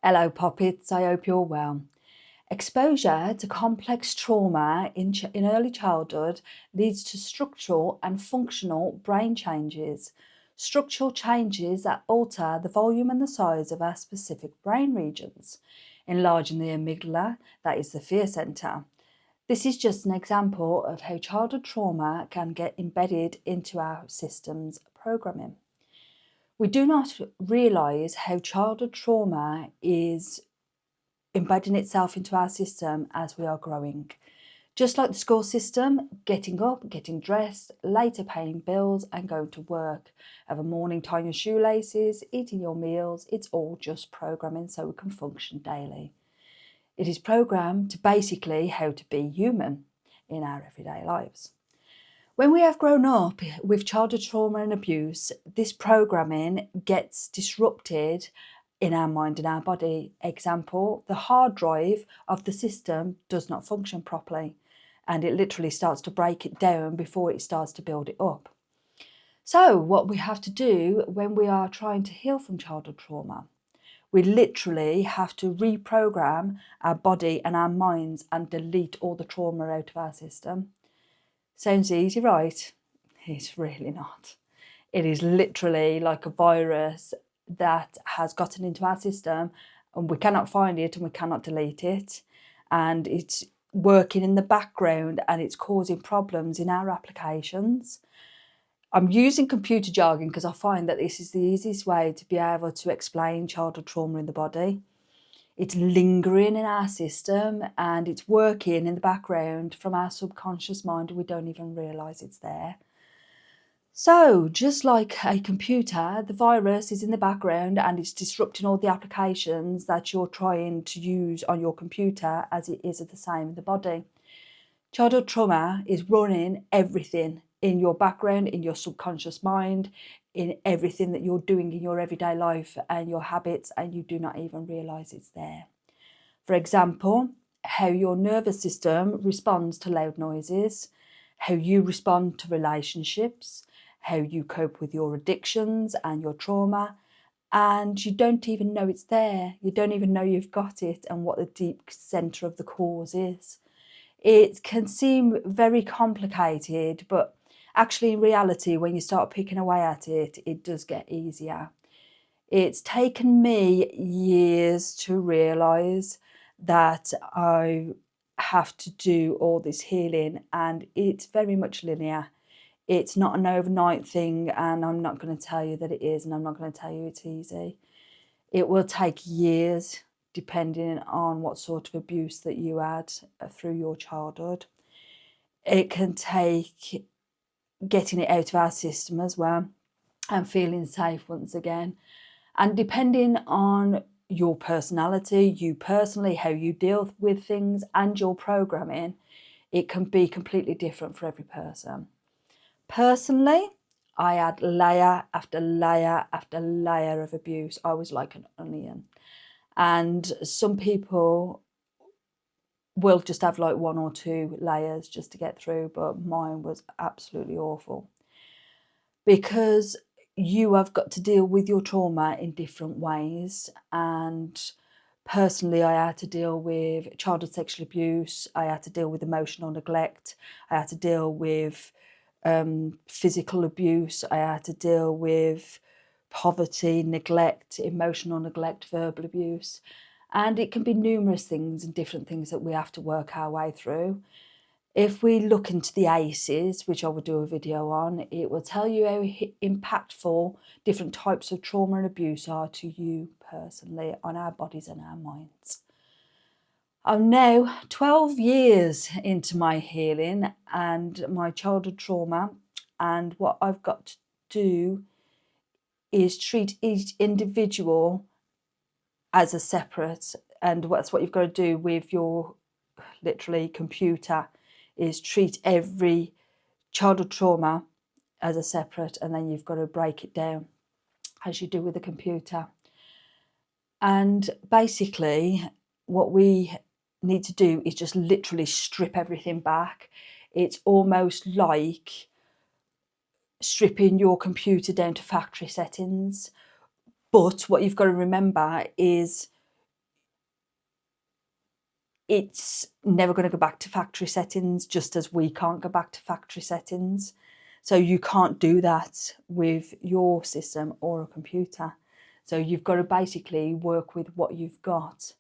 Hello Poppets, I hope you're well. Exposure to complex trauma in early childhood leads to structural and functional brain changes. Structural changes that alter the volume and the size of our specific brain regions, enlarging the amygdala, that is the fear centre. This is just an example of how childhood trauma can get embedded into our system's programming. We do not realise how childhood trauma is embedding itself into our system as we are growing. Just like the school system, getting up, getting dressed, later paying bills and going to work, every morning tying your shoelaces, eating your meals, it's all just programming so we can function daily. It is programmed to basically how to be human in our everyday lives. When we have grown up with childhood trauma and abuse, this programming gets disrupted in our mind and our body. Example, the hard drive of the system does not function properly, and it literally starts to break it down before it starts to build it up. So what we have to do when we are trying to heal from childhood trauma, we literally have to reprogram our body and our minds and delete all the trauma out of our system. Sounds easy, right? It's really not. It is literally like a virus that has gotten into our system and we cannot find it and we cannot delete it. And it's working in the background and it's causing problems in our applications. I'm using computer jargon because I find that this is the easiest way to be able to explain childhood trauma in the body. It's lingering in our system and it's working in the background from our subconscious mind and we don't even realise it's there. So just like a computer, the virus is in the background and it's disrupting all the applications that you're trying to use on your computer as it is the same in the body. Childhood trauma is running everything in your background, in your subconscious mind, in everything that you're doing in your everyday life and your habits, and you do not even realise it's there. For example, how your nervous system responds to loud noises, how you respond to relationships, how you cope with your addictions and your trauma, and you don't even know it's there. You don't even know you've got it and what the deep centre of the cause is. It can seem very complicated, but actually in reality, when you start picking away at it, it does get easier. It's taken me years to realise that I have to do all this healing, and it's very much linear. It's not an overnight thing, and I'm not going to tell you that it is, and I'm not going to tell you it's easy. It will take years, depending on what sort of abuse that you had through your childhood. It can take getting it out of our system as well and feeling safe once again. And depending on your personality, you personally, how you deal with things and your programming, it can be completely different for every person. Personally, I had layer after layer after layer of abuse. I was like an onion. And some people will just have like one or two layers just to get through, but mine was absolutely awful. Because you have got to deal with your trauma in different ways. And personally, I had to deal with childhood sexual abuse. I had to deal with emotional neglect. I had to deal with physical abuse. I had to deal with poverty, neglect, emotional neglect, verbal abuse. And it can be numerous things and different things that we have to work our way through. If we look into the ACEs, which I will do a video on, it will tell you how impactful different types of trauma and abuse are to you personally on our bodies and our minds. I'm now 12 years into my healing and my childhood trauma, and what I've got to do is treat each individual as a separate, and that's what you've got to do with your literally computer, is treat every childhood trauma as a separate, and then you've got to break it down as you do with the computer. And basically what we need to do is just literally strip everything back. It's almost like stripping your computer down to factory settings. But what you've got to remember is it's never going to go back to factory settings, just as we can't go back to factory settings. So you can't do that with your system or a computer. So you've got to basically work with what you've got.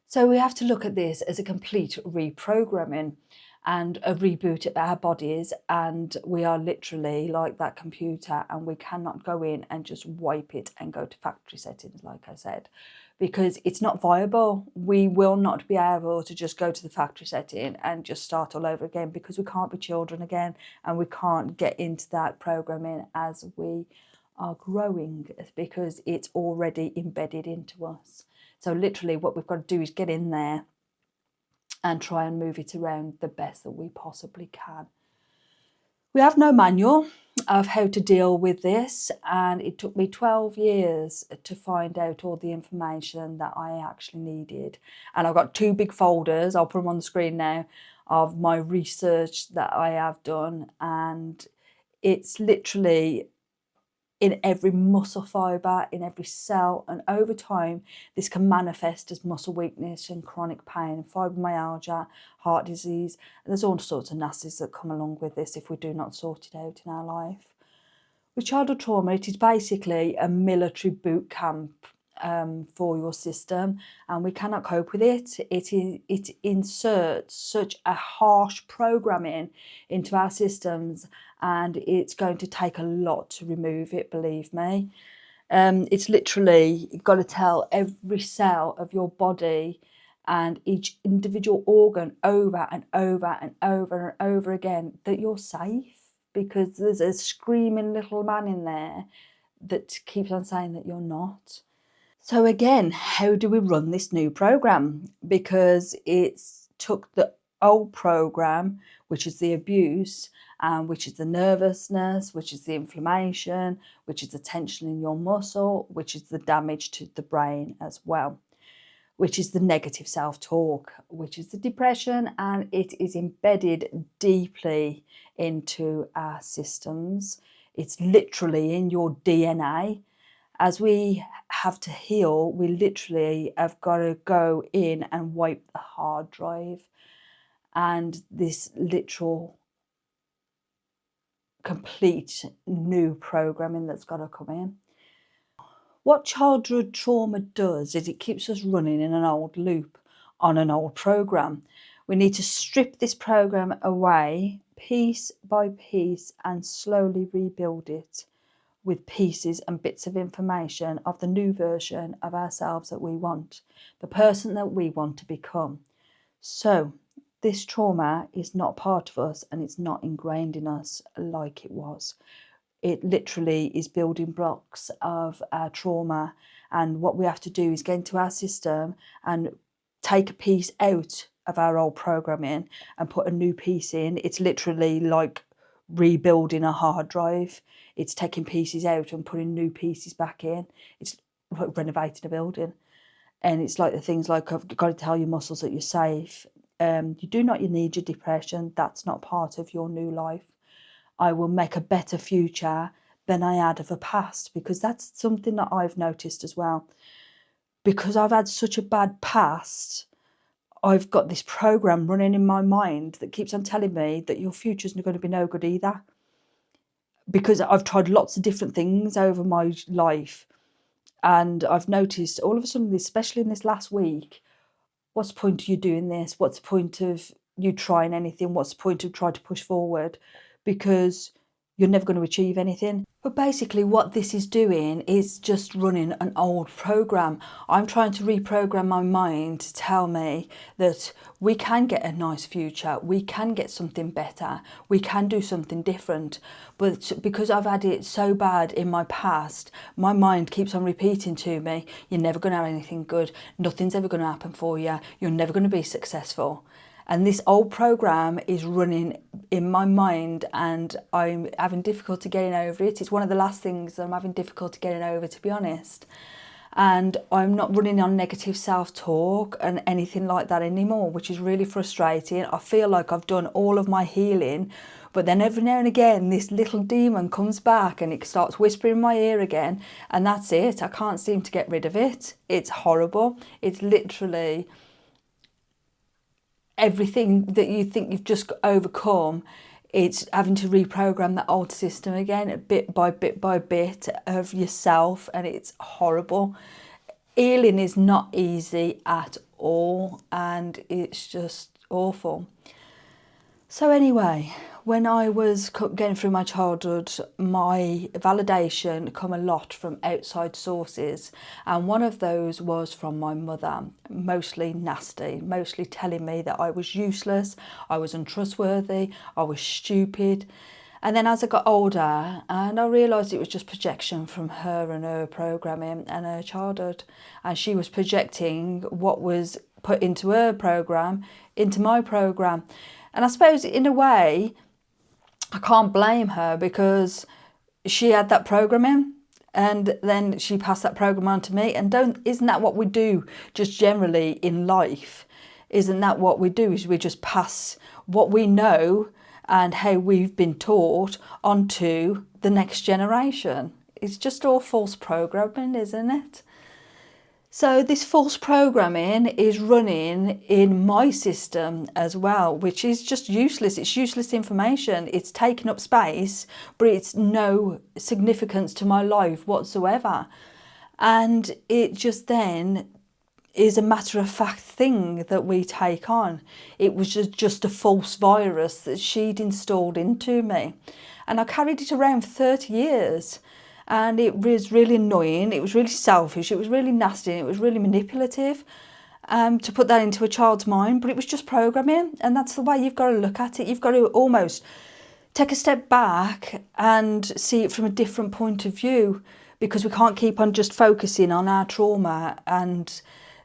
So we have to look at this as a complete reprogramming and a reboot of our bodies, and we are literally like that computer, and we cannot go in and just wipe it and go to factory settings, like I said, because it's not viable. We will not be able to just go to the factory setting and just start all over again, because we can't be children again, and we can't get into that programming as we are growing, because it's already embedded into us. So literally what we've got to do is get in there and try and move it around the best that we possibly can. We have no manual of how to deal with this, and it took me 12 years to find out all the information that I actually needed. And I've got 2 big folders, I'll put them on the screen now, of my research that I have done, and it's literally in every muscle fibre, in every cell, and over time this can manifest as muscle weakness and chronic pain, fibromyalgia, heart disease, and there's all sorts of nasties that come along with this if we do not sort it out in our life. With childhood trauma, it is basically a military boot camp for your system, and we cannot cope with it. It inserts such a harsh programming into our systems, and it's going to take a lot to remove it, believe me. It's literally, you've got to tell every cell of your body and each individual organ over and over and over and over again that you're safe, because there's a screaming little man in there that keeps on saying that you're not. So again, how do we run this new program? Because it's took the old program, which is the abuse, which is the nervousness, which is the inflammation, which is the tension in your muscle, which is the damage to the brain as well, which is the negative self-talk, which is the depression, and it is embedded deeply into our systems. It's literally in your DNA. As we have to heal, we literally have got to go in and wipe the hard drive, and this literal complete new programming that's got to come in. What childhood trauma does is it keeps us running in an old loop on an old program. We need to strip this program away piece by piece and slowly rebuild it with pieces and bits of information of the new version of ourselves that we want, the person that we want to become. So this trauma is not part of us, and it's not ingrained in us like it was. It literally is building blocks of our trauma, and what we have to do is get into our system and take a piece out of our old programming and put a new piece in. It's literally like rebuilding a hard drive. It's taking pieces out and putting new pieces back in. It's like renovating a building. And it's like the things like, I've got to tell your muscles that you're safe. You do not need your depression. That's not part of your new life. I will make a better future than I had of a past, because that's something that I've noticed as well. Because I've had such a bad past, I've got this program running in my mind that keeps on telling me that your future's going to be no good either. Because I've tried lots of different things over my life, and I've noticed all of a sudden, especially in this last week, what's the point of you doing this? What's the point of you trying anything? What's the point of trying to push forward? Because you're never going to achieve anything. But basically what this is doing is just running an old program. I'm trying to reprogram my mind to tell me that we can get a nice future, we can get something better, we can do something different. But because I've had it so bad in my past, my mind keeps on repeating to me, you're never going to have anything good, nothing's ever going to happen for you, you're never going to be successful. And this old program is running in my mind, and I'm having difficulty getting over it. It's one of the last things that I'm having difficulty getting over, to be honest. And I'm not running on negative self-talk and anything like that anymore, which is really frustrating. I feel like I've done all of my healing, but then every now and again this little demon comes back and it starts whispering in my ear again, and that's it. I can't seem to get rid of it. It's horrible. It's literally everything that you think you've just overcome, it's having to reprogram that old system again, bit by bit by bit of yourself, and it's horrible. Healing is not easy at all, and it's just awful. So anyway, when I was getting through my childhood, my validation come a lot from outside sources, and one of those was from my mother, mostly nasty, mostly telling me that I was useless, I was untrustworthy, I was stupid. And then as I got older, and I realised it was just projection from her and her programming and her childhood, and she was projecting what was put into her program into my program. And I suppose in a way, I can't blame her, because she had that programming and then she passed that program on to me. And isn't that what we do just generally in life? Isn't that what we do, is we just pass what we know and how we've been taught onto the next generation? It's just all false programming, isn't it? So this false programming is running in my system as well, which is just useless. It's useless information. It's taking up space, but it's no significance to my life whatsoever. And it just then is a matter of fact thing that we take on. It was just a false virus that she'd installed into me. And I carried it around for 30 years. And it was really annoying, it was really selfish, it was really nasty, and it was really manipulative to put that into a child's mind. But it was just programming, and that's the way you've got to look at it. You've got to almost take a step back and see it from a different point of view, because we can't keep on just focusing on our trauma, and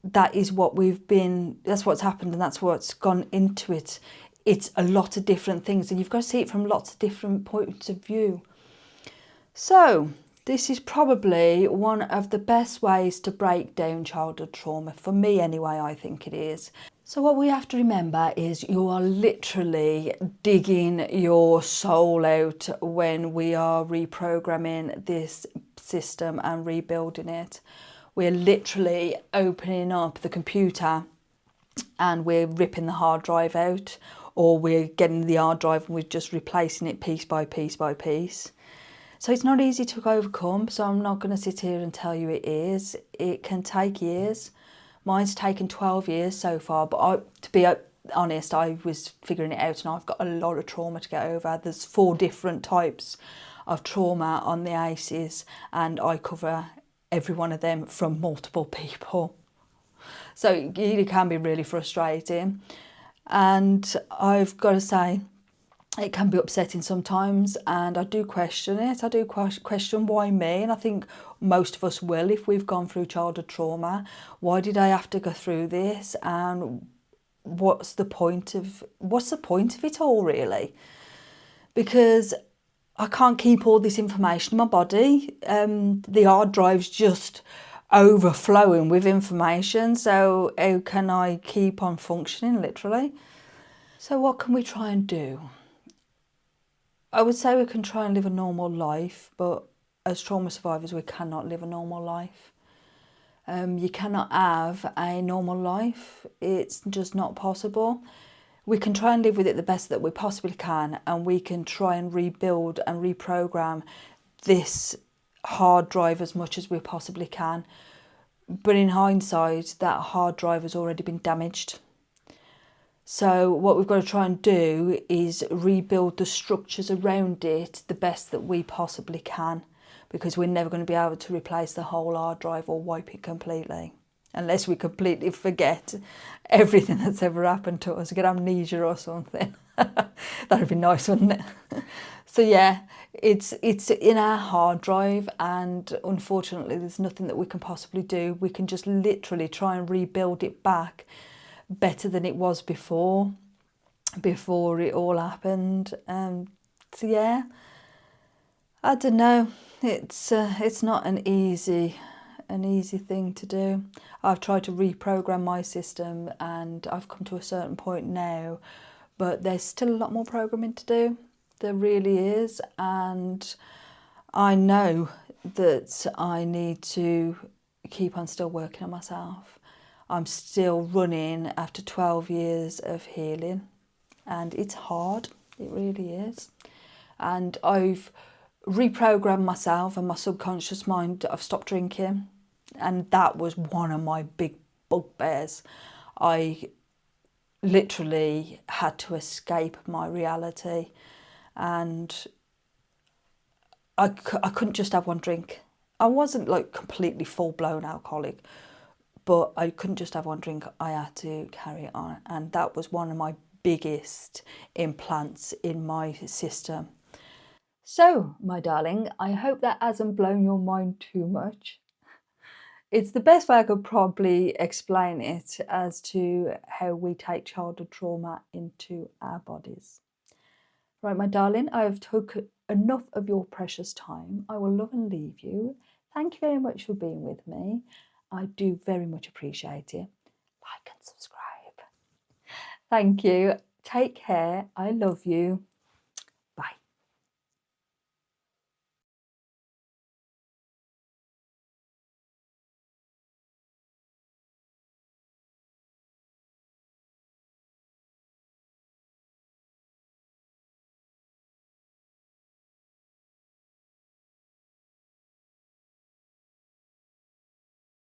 that is what that's what's happened, and that's what's gone into it. It's a lot of different things, and you've got to see it from lots of different points of view. So this is probably one of the best ways to break down childhood trauma. For me anyway, I think it is. So what we have to remember is you are literally digging your soul out when we are reprogramming this system and rebuilding it. We're literally opening up the computer and we're ripping the hard drive out, or we're getting the hard drive and we're just replacing it piece by piece by piece. So it's not easy to overcome, so I'm not going to sit here and tell you it is. It can take years. Mine's taken 12 years so far, but to be honest, I was figuring it out, and I've got a lot of trauma to get over. There's 4 different types of trauma on the ACEs, and I cover every one of them from multiple people. So it can be really frustrating. And I've got to say, it can be upsetting sometimes, and I do question it. I do question why me, and I think most of us will if we've gone through childhood trauma. Why did I have to go through this, and what's the point of it all, really? Because I can't keep all this information in my body. The hard drive's just overflowing with information, so how can I keep on functioning, literally? So what can we try and do? I would say we can try and live a normal life, but as trauma survivors, we cannot live a normal life. You cannot have a normal life. It's just not possible. We can try and live with it the best that we possibly can, and we can try and rebuild and reprogram this hard drive as much as we possibly can. But in hindsight, that hard drive has already been damaged. So what we've got to try and do is rebuild the structures around it the best that we possibly can, because we're never going to be able to replace the whole hard drive or wipe it completely, unless we completely forget everything that's ever happened to us, get amnesia or something. That'd be nice, wouldn't it? So yeah, it's in our hard drive, and unfortunately there's nothing that we can possibly do. We can just literally try and rebuild it back better than it was before it all happened. So yeah, I don't know. It's not an easy thing to do. I've tried to reprogram my system, and I've come to a certain point now, but there's still a lot more programming to do. There really is, and I know that I need to keep on still working on myself. I'm still running after 12 years of healing, and it's hard, it really is. And I've reprogrammed myself and my subconscious mind. I've stopped drinking, and that was one of my big bugbears. I literally had to escape my reality, and I couldn't just have one drink. I wasn't like completely full-blown alcoholic, but I couldn't just have one drink. I had to carry it on, and that was one of my biggest implants in my system. So, my darling, I hope that hasn't blown your mind too much. It's the best way I could probably explain it as to how we take childhood trauma into our bodies. Right, my darling, I've took enough of your precious time. I will love and leave you. Thank you very much for being with me. I do very much appreciate it. Like and subscribe. Thank you. Take care. I love you.